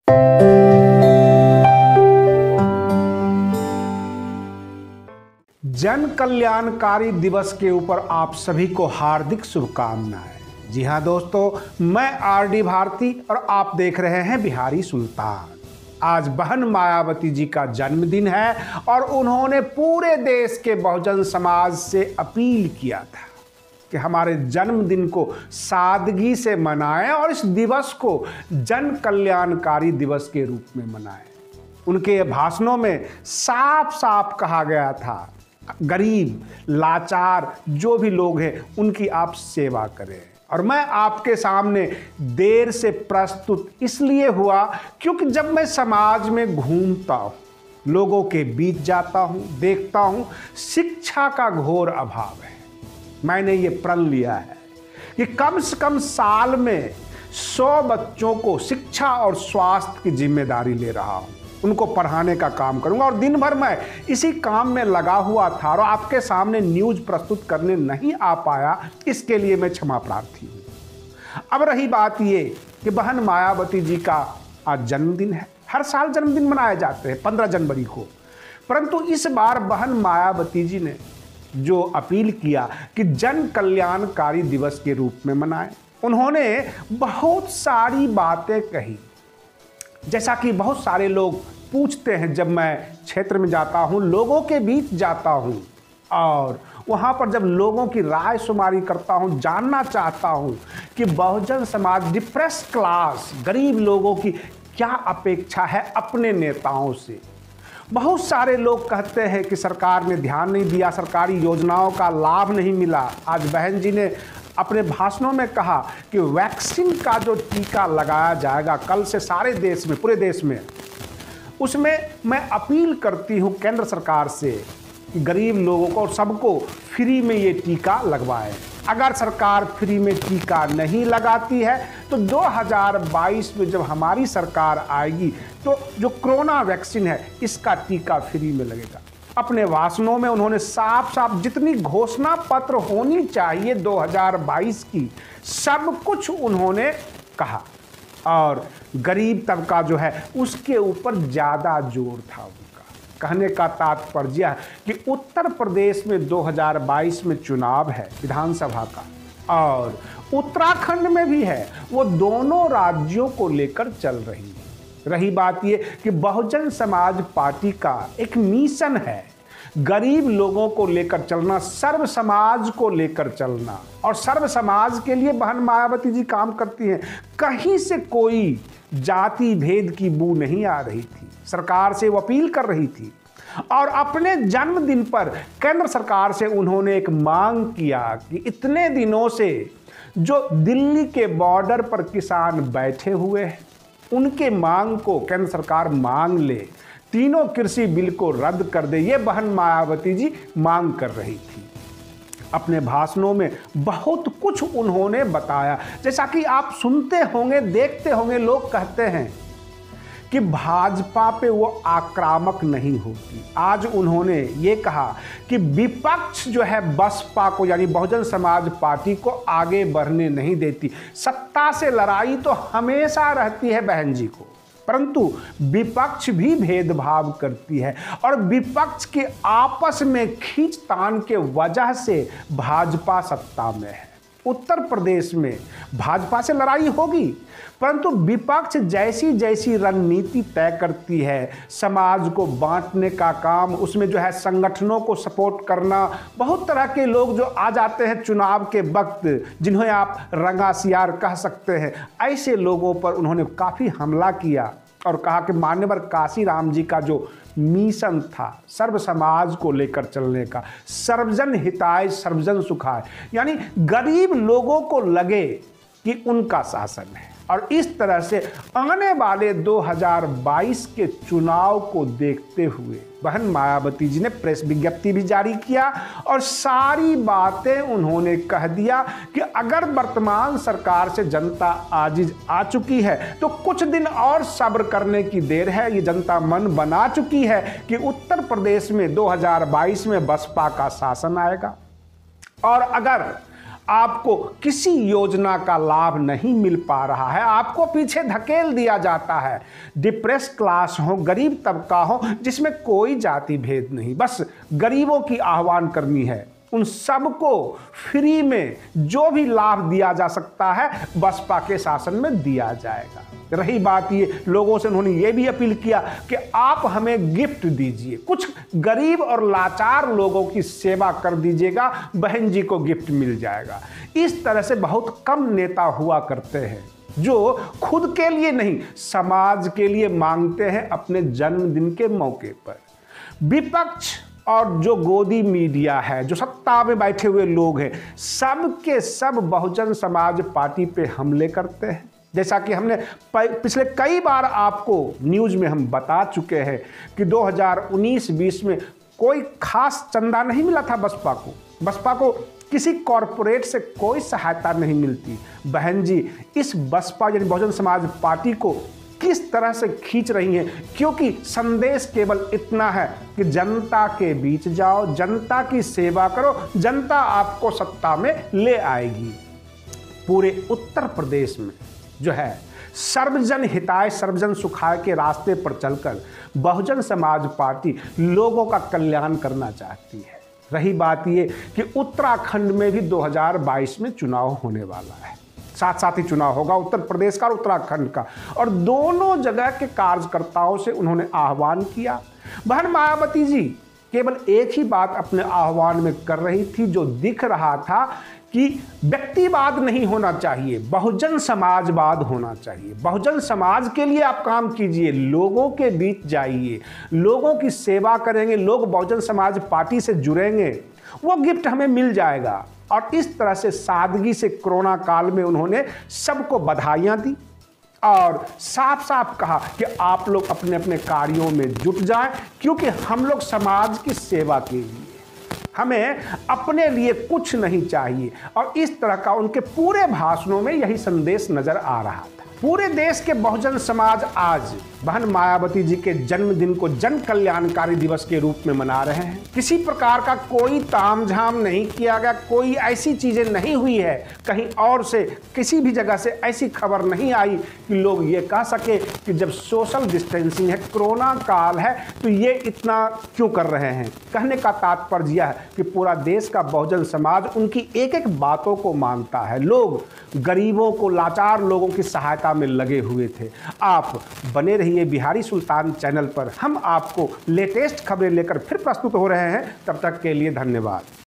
जन कल्याणकारी दिवस के ऊपर आप सभी को हार्दिक शुभकामनाएं। जी हाँ दोस्तों, मैं आरडी भारती और आप देख रहे हैं बिहारी सुल्तान। आज बहन मायावती जी का जन्मदिन है और उन्होंने पूरे देश के बहुजन समाज से अपील किया था कि हमारे जन्मदिन को सादगी से मनाएं और इस दिवस को जन कल्याणकारी दिवस के रूप में मनाएं। उनके भाषणों में साफ साफ कहा गया था, गरीब लाचार जो भी लोग हैं उनकी आप सेवा करें। और मैं आपके सामने देर से प्रस्तुत इसलिए हुआ क्योंकि जब मैं समाज में घूमता हूँ, लोगों के बीच जाता हूँ, देखता हूँ शिक्षा का घोर अभाव है। मैंने ये प्रण लिया है कि कम से कम साल में 100 बच्चों को शिक्षा और स्वास्थ्य की जिम्मेदारी ले रहा हूँ, उनको पढ़ाने का काम करूंगा। और दिन भर मैं इसी काम में लगा हुआ था और आपके सामने न्यूज़ प्रस्तुत करने नहीं आ पाया, इसके लिए मैं क्षमा प्रार्थी हूँ। अब रही बात ये कि बहन मायावती जी का आज जन्मदिन है। हर साल जन्मदिन मनाए जाते हैं 15 जनवरी को, परंतु इस बार बहन मायावती जी ने जो अपील किया कि जन कल्याणकारी दिवस के रूप में मनाएं, उन्होंने बहुत सारी बातें कही। जैसा कि बहुत सारे लोग पूछते हैं, जब मैं क्षेत्र में जाता हूं, लोगों के बीच जाता हूं और वहां पर जब लोगों की राय शुमारी करता हूं, जानना चाहता हूं कि बहुजन समाज, डिप्रेस क्लास, गरीब लोगों की क्या अपेक्षा है अपने नेताओं से। बहुत सारे लोग कहते हैं कि सरकार ने ध्यान नहीं दिया, सरकारी योजनाओं का लाभ नहीं मिला। आज बहन जी ने अपने भाषणों में कहा कि वैक्सीन का जो टीका लगाया जाएगा कल से सारे देश में, पूरे देश में, उसमें मैं अपील करती हूं केंद्र सरकार से कि गरीब लोगों को और सबको फ्री में ये टीका लगवाएं। अगर सरकार फ्री में टीका नहीं लगाती है तो 2022 में जब हमारी सरकार आएगी तो जो कोरोना वैक्सीन है इसका टीका फ्री में लगेगा। अपने भाषणों में उन्होंने साफ साफ जितनी घोषणा पत्र होनी चाहिए 2022 की, सब कुछ उन्होंने कहा और गरीब तबका जो है उसके ऊपर ज़्यादा जोर था उनका। कहने का तात्पर्य कि उत्तर प्रदेश में 2022 में चुनाव है विधानसभा का और उत्तराखंड में भी है, वो दोनों राज्यों को लेकर चल रही है। रही बात ये कि बहुजन समाज पार्टी का एक मिशन है गरीब लोगों को लेकर चलना, सर्व समाज को लेकर चलना, और सर्व समाज के लिए बहन मायावती जी काम करती हैं। कहीं से कोई जाति भेद की बू नहीं आ रही थी, सरकार से वो अपील कर रही थी और अपने जन्मदिन पर केंद्र सरकार से उन्होंने एक मांग किया कि इतने दिनों से जो दिल्ली के बॉर्डर पर किसान बैठे हुए हैं उनके मांग को केंद्र सरकार मांग ले, तीनों कृषि बिल को रद्द कर दे, ये बहन मायावती जी मांग कर रही थी। अपने भाषणों में बहुत कुछ उन्होंने बताया। जैसा कि आप सुनते होंगे, देखते होंगे, लोग कहते हैं कि भाजपा पे वो आक्रामक नहीं होती। आज उन्होंने ये कहा कि विपक्ष जो है बसपा को यानी बहुजन समाज पार्टी को आगे बढ़ने नहीं देती। सत्ता से लड़ाई तो हमेशा रहती है बहन जी को, परंतु विपक्ष भी भेदभाव करती है और विपक्ष के आपस में खींचतान के वजह से भाजपा सत्ता में है। उत्तर प्रदेश में भाजपा से लड़ाई होगी, परंतु विपक्ष जैसी जैसी रणनीति तय करती है, समाज को बांटने का काम, उसमें जो है संगठनों को सपोर्ट करना, बहुत तरह के लोग जो आ जाते हैं चुनाव के वक्त, जिन्हें आप रंगासियार कह सकते हैं, ऐसे लोगों पर उन्होंने काफ़ी हमला किया और कहा कि मान्यवर काशीराम जी का जो मिशन था सर्व समाज को लेकर चलने का, सर्वजन हिताय सर्वजन सुखाय, यानी गरीब लोगों को लगे कि उनका शासन है। और इस तरह से आने वाले 2022 के चुनाव को देखते हुए बहन मायावती जी ने प्रेस विज्ञप्ति भी जारी किया और सारी बातें उन्होंने कह दिया कि अगर वर्तमान सरकार से जनता आजिज आ चुकी है तो कुछ दिन और सब्र करने की देर है। ये जनता मन बना चुकी है कि उत्तर प्रदेश में 2022 में बसपा का शासन आएगा और अगर आपको किसी योजना का लाभ नहीं मिल पा रहा है, आपको पीछे धकेल दिया जाता है। डिप्रेस क्लास हो, गरीब तबका हो, जिसमें कोई जाति भेद नहीं, बस गरीबों की आह्वान करनी है। उन सबको फ्री में जो भी लाभ दिया जा सकता है बसपा के शासन में दिया जाएगा। रही बात ये, लोगों से उन्होंने ये भी अपील किया कि आप हमें गिफ्ट दीजिए, कुछ गरीब और लाचार लोगों की सेवा कर दीजिएगा, बहन जी को गिफ्ट मिल जाएगा। इस तरह से बहुत कम नेता हुआ करते हैं जो खुद के लिए नहीं, समाज के लिए मांगते हैं अपने जन्मदिन के मौके पर। विपक्ष और जो गोदी मीडिया है, जो सत्ता में बैठे हुए लोग हैं, सब के सब बहुजन समाज पार्टी पे हमले करते हैं। जैसा कि हमने पिछले कई बार आपको न्यूज़ में हम बता चुके हैं कि 2019-20 में कोई खास चंदा नहीं मिला था बसपा को किसी कॉरपोरेट से कोई सहायता नहीं मिलती। बहन जी इस बसपा यानी बहुजन समाज पार्टी को किस तरह से खींच रही हैं, क्योंकि संदेश केवल इतना है कि जनता के बीच जाओ, जनता की सेवा करो, जनता आपको सत्ता में ले आएगी। पूरे उत्तर प्रदेश में जो है सर्वजन हिताय सर्वजन सुखाय के रास्ते पर चलकर बहुजन समाज पार्टी लोगों का कल्याण करना चाहती है। रही बात ये कि उत्तराखंड में भी 2022 में चुनाव होने वाला है, साथ साथ ही चुनाव होगा उत्तर प्रदेश का और उत्तराखंड का, और दोनों जगह के कार्यकर्ताओं से उन्होंने आह्वान किया। बहन मायावती जी केवल एक ही बात अपने आह्वान में कर रही थी, जो दिख रहा था कि व्यक्तिवाद नहीं होना चाहिए, बहुजन समाजवाद होना चाहिए। बहुजन समाज के लिए आप काम कीजिए, लोगों के बीच जाइए, लोगों की सेवा करेंगे, लोग बहुजन समाज पार्टी से जुड़ेंगे, वो गिफ्ट हमें मिल जाएगा। और इस तरह से सादगी से कोरोना काल में उन्होंने सबको बधाइयाँ दी और साफ साफ कहा कि आप लोग अपने अपने कार्यों में जुट जाएं, क्योंकि हम लोग समाज की सेवा के लिए, हमें अपने लिए कुछ नहीं चाहिए। और इस तरह का उनके पूरे भाषणों में यही संदेश नजर आ रहा था। पूरे देश के बहुजन समाज आज बहन मायावती जी के जन्मदिन को जन कल्याणकारी दिवस के रूप में मना रहे हैं। किसी प्रकार का कोई तामझाम नहीं किया गया, कोई ऐसी चीजें नहीं हुई है, कहीं और से किसी भी जगह से ऐसी खबर नहीं आई कि लोग ये कह सके कि जब सोशल डिस्टेंसिंग है, कोरोना काल है, तो ये इतना क्यों कर रहे हैं। कहने का तात्पर्य यह है कि पूरा देश का बहुजन समाज उनकी एक एक बातों को मानता है। लोग गरीबों को, लाचार लोगों की सहायता में लगे हुए थे। आप बने रहिए बिहारी सुल्तान चैनल पर, हम आपको लेटेस्ट खबरें लेकर फिर प्रस्तुत हो रहे हैं। तब तक के लिए धन्यवाद।